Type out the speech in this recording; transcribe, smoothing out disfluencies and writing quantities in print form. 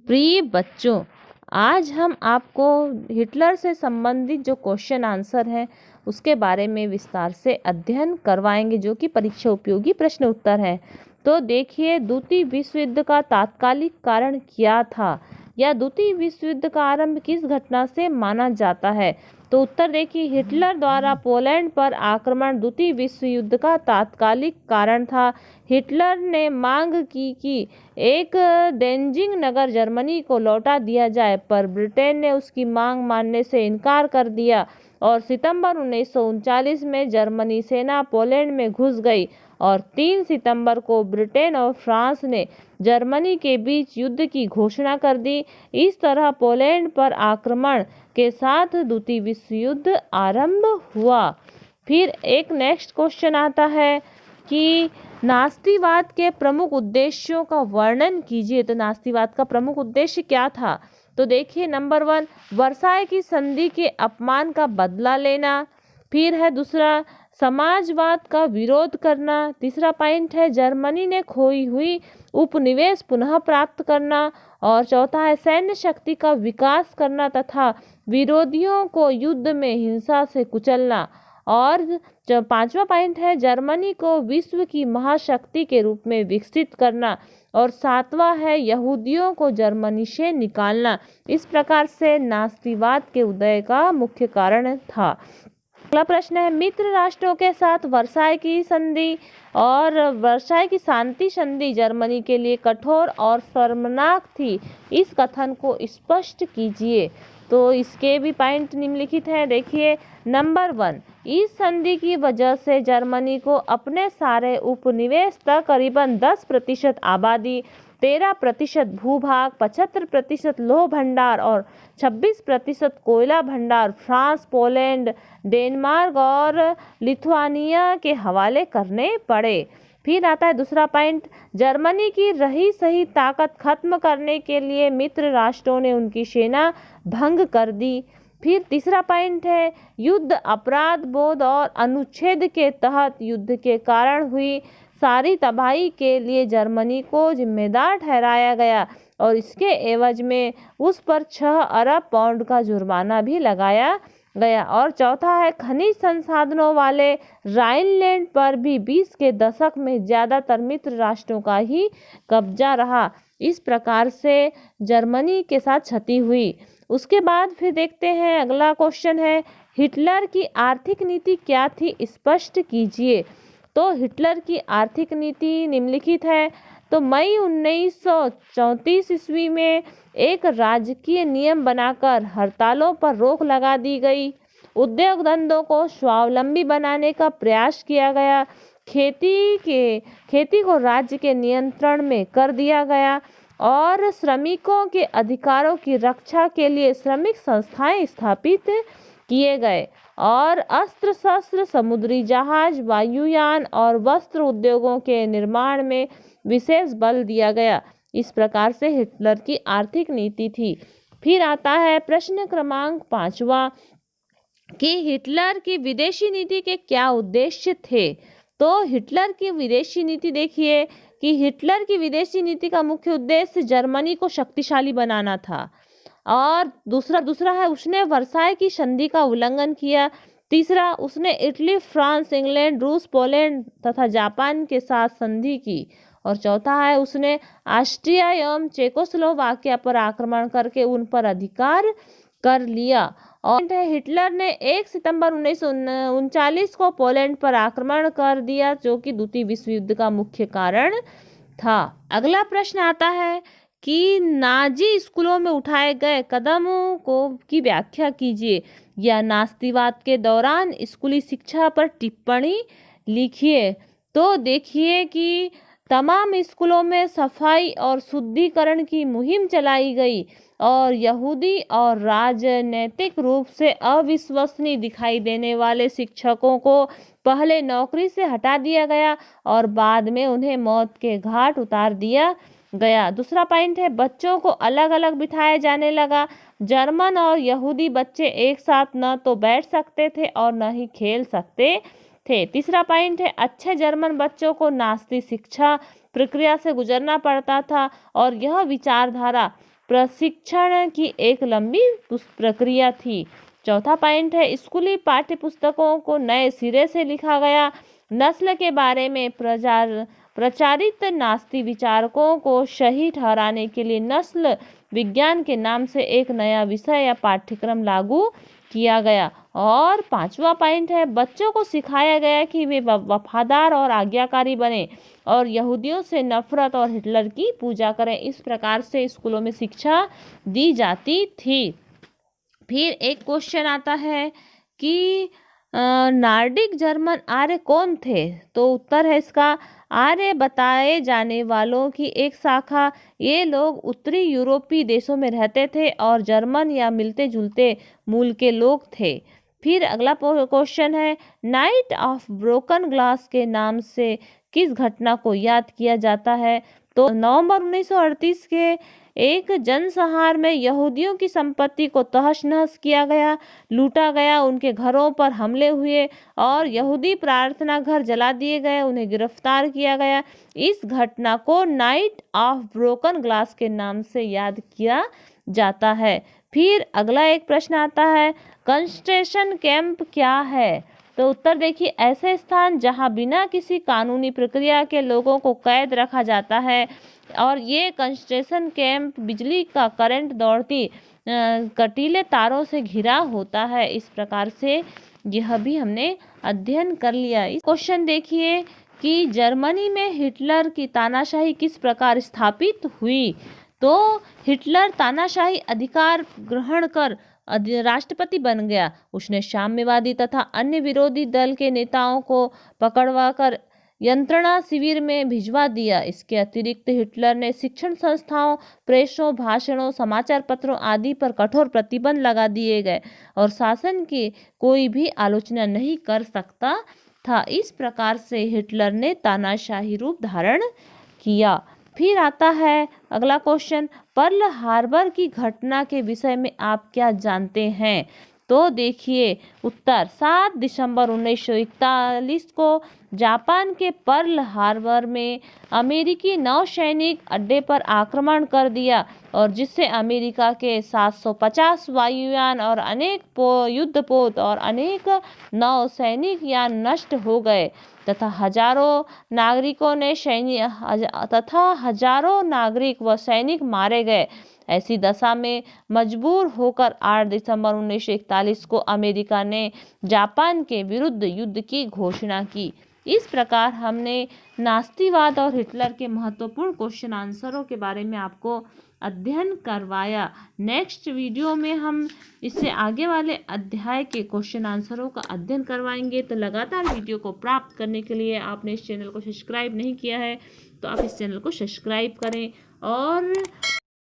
प्रिय बच्चों, आज हम आपको हिटलर से संबंधित जो क्वेश्चन आंसर हैं उसके बारे में विस्तार से अध्ययन करवाएंगे, जो कि परीक्षा उपयोगी प्रश्न उत्तर हैं। तो देखिए, द्वितीय विश्व युद्ध का तात्कालिक कारण क्या था, या द्वितीय विश्व युद्ध का आरंभ किस घटना से माना जाता है। तो उत्तर देखिए, हिटलर द्वारा पोलैंड पर आक्रमण द्वितीय विश्व युद्ध का तात्कालिक कारण था। हिटलर ने मांग की कि एक देंजिंग नगर जर्मनी को लौटा दिया जाए, पर ब्रिटेन ने उसकी मांग मानने से इनकार कर दिया और सितंबर 1939 में जर्मनी सेना पोलैंड में घुस गई और 3 सितंबर को ब्रिटेन और फ्रांस ने जर्मनी के बीच युद्ध की घोषणा कर दी। इस तरह पोलैंड पर आक्रमण के साथ द्वितीय विश्व युद्ध आरंभ हुआ। फिर एक नेक्स्ट क्वेश्चन आता है कि नास्तिवाद के प्रमुख उद्देश्यों का वर्णन कीजिए। तो नास्तिवाद का प्रमुख उद्देश्य क्या था। तो देखिए, नंबर 1, वर्साय की संधि के अपमान का बदला लेना। फिर है दूसरा, समाजवाद का विरोध करना। तीसरा पॉइंट है, जर्मनी ने खोई हुई उपनिवेश पुनः प्राप्त करना। और चौथा है, सैन्य शक्ति का विकास करना तथा विरोधियों को युद्ध में हिंसा से कुचलना। और जो पांचवा पॉइंट है, जर्मनी को विश्व की महाशक्ति के रूप में विकसित करना। और सातवां है, यहूदियों को जर्मनी से निकालना। इस प्रकार से नास्तिवाद के उदय का मुख्य कारण था। अगला प्रश्न है, मित्र राष्ट्रों के साथ वर्साय की संधि और वर्साय की शांति संधि जर्मनी के लिए कठोर और शर्मनाक थी। इस कथन को स्पष्ट कीजिए। तो इसके भी पॉइंट निम्नलिखित हैं। देखिए, नंबर 1, इस संधि की वजह से जर्मनी को अपने सारे उपनिवेश तक करीबन 10% आबादी, 13% भूभाग, 75% लौह भंडार और 26% कोयला भंडार फ्रांस, पोलैंड, डेनमार्क और लिथुआनिया के हवाले करने पड़े। फिर आता है दूसरा पॉइंट, जर्मनी की रही सही ताकत खत्म करने के लिए मित्र राष्ट्रों ने उनकी सेना भंग कर दी। फिर तीसरा पॉइंट है, युद्ध अपराध बोध और अनुच्छेद के तहत युद्ध के कारण हुई सारी तबाही के लिए जर्मनी को जिम्मेदार ठहराया गया और इसके एवज में उस पर 6 अरब पाउंड का जुर्माना भी लगाया गया। और चौथा है, खनिज संसाधनों वाले राइनलैंड पर भी 20 के दशक में ज़्यादातर मित्र राष्ट्रों का ही कब्जा रहा। इस प्रकार से जर्मनी के साथ क्षति हुई। उसके बाद फिर देखते हैं, अगला क्वेश्चन है, हिटलर की आर्थिक नीति क्या थी, स्पष्ट कीजिए। तो हिटलर की आर्थिक नीति निम्नलिखित है। तो मई 1934 ईस्वी में एक राजकीय नियम बनाकर हड़तालों पर रोक लगा दी गई। उद्योग धंधों को स्वावलंबी बनाने का प्रयास किया गया। खेती को राज्य के नियंत्रण में कर दिया गया और श्रमिकों के अधिकारों की रक्षा के लिए श्रमिक संस्थाएं स्थापित किए गए और अस्त्र शस्त्र, समुद्री जहाज, वायुयान और वस्त्र उद्योगों के निर्माण में विशेष बल दिया गया। इस प्रकार से हिटलर की आर्थिक नीति थी। फिर आता है प्रश्न क्रमांक 5वां कि हिटलर की विदेशी नीति के क्या उद्देश्य थे। तो हिटलर की विदेशी नीति देखिए कि हिटलर की विदेशी नीति का मुख्य उद्देश्य जर्मनी को शक्तिशाली बनाना था। और दूसरा है, उसने वर्साय की संधि का उल्लंघन किया। तीसरा, उसने इटली, फ्रांस, इंग्लैंड, रूस, पोलैंड तथा जापान के साथ संधि की। और चौथा है, उसने ऑस्ट्रिया एवं चेकोस्लोवाकिया पर आक्रमण करके उन पर अधिकार कर लिया। और हिटलर ने 1 सितंबर 1939 को पोलैंड पर आक्रमण कर दिया, जो कि द्वितीय विश्व युद्ध का मुख्य कारण था। अगला प्रश्न आता है कि नाजी स्कूलों में उठाए गए कदमों की व्याख्या कीजिए, या नास्तिवाद के दौरान स्कूली शिक्षा पर टिप्पणी लिखिए। तो देखिए कि तमाम स्कूलों में सफाई और शुद्धिकरण की मुहिम चलाई गई और यहूदी और राजनैतिक रूप से अविश्वसनीय दिखाई देने वाले शिक्षकों को पहले नौकरी से हटा दिया गया और बाद में उन्हें मौत के घाट उतार दिया गया। दूसरा पॉइंट है, बच्चों को अलग अलग बिठाया जाने लगा। जर्मन और यहूदी बच्चे एक साथ न तो बैठ सकते थे और न ही खेल सकते थे। तीसरा पॉइंट है, अच्छे जर्मन बच्चों को नास्ती शिक्षा प्रक्रिया से गुजरना पड़ता था और यह विचारधारा प्रशिक्षण की एक लंबी प्रक्रिया थी। चौथा पॉइंट है, स्कूली पाठ्य पुस्तकों को नए सिरे से लिखा गया। नस्ल के बारे में प्रचारित नास्तिक विचारकों को सही ठहराने के लिए नस्ल विज्ञान के नाम से एक नया विषय या पाठ्यक्रम लागू किया गया। और पांचवा पॉइंट है, बच्चों को सिखाया गया कि वे वफादार और आज्ञाकारी बने और यहूदियों से नफरत और हिटलर की पूजा करें। इस प्रकार से स्कूलों में शिक्षा दी जाती थी। फिर एक क्वेश्चन आता है कि नार्डिक जर्मन आर्य कौन थे? तो उत्तर है इसका, आर्य बताए जाने वालों की एक शाखा। ये लोग उत्तरी यूरोपीय देशों में रहते थे और जर्मन या मिलते जुलते मूल के लोग थे। फिर अगला क्वेश्चन है, नाइट ऑफ ब्रोकन ग्लास के नाम से किस घटना को याद किया जाता है? तो नवंबर 1938 के एक जनसंहार में यहूदियों की संपत्ति को तहस-नहस किया गया, लूटा गया, उनके घरों पर हमले हुए और यहूदी प्रार्थना घर जला दिए गए, उन्हें गिरफ्तार किया गया। इस घटना को नाइट ऑफ ब्रोकन ग्लास के नाम से याद किया जाता है। फिर अगला एक प्रश्न आता है, कंसंट्रेशन कैंप क्या है? तो उत्तर देखिए, ऐसे स्थान जहां बिना किसी कानूनी प्रक्रिया के लोगों को कैद रखा जाता है। और ये कंसंट्रेशन कैंप बिजली का करंट दौड़ती कटीले तारों से घिरा होता है। इस प्रकार से यह भी हमने अध्ययन कर लिया। इस क्वेश्चन देखिए कि जर्मनी में हिटलर की तानाशाही किस प्रकार स्थापित हुई? तो हिटलर तानाशाही अधिकार ग्रहण कर राष्ट्रपति बन गया। उसने साम्यवादी तथा अन्य विरोधी दल के नेताओं को पकड़वाकर यंत्रणा शिविर में भिजवा दिया। इसके अतिरिक्त हिटलर ने शिक्षण संस्थाओं, प्रेसों, भाषणों, समाचार पत्रों आदि पर कठोर प्रतिबंध लगा दिए गए और शासन की कोई भी आलोचना नहीं कर सकता था। इस प्रकार से हिटलर ने तानाशाही रूप धारण किया। फिर आता है अगला क्वेश्चन, पर्ल हार्बर की घटना के विषय में आप क्या जानते हैं? तो देखिए उत्तर, 7 दिसंबर 1941 को जापान के पर्ल हार्बर में अमेरिकी नौसैनिक अड्डे पर आक्रमण कर दिया और जिससे अमेरिका के 750 वायुयान और अनेक युद्धपोत और अनेक नौसैनिक यान नष्ट हो गए तथा हजारों नागरिक व सैनिक मारे गए। ऐसी दशा में मजबूर होकर 8 दिसंबर 1941 को अमेरिका ने जापान के विरुद्ध युद्ध की घोषणा की। इस प्रकार हमने नास्तिवाद और हिटलर के महत्वपूर्ण क्वेश्चन आंसरों के बारे में आपको अध्ययन करवाया। नेक्स्ट वीडियो में हम इससे आगे वाले अध्याय के क्वेश्चन आंसरों का अध्ययन करवाएंगे। तो लगातार वीडियो को प्राप्त करने के लिए आपने इस चैनल को सब्सक्राइब नहीं किया है तो आप इस चैनल को सब्सक्राइब करें और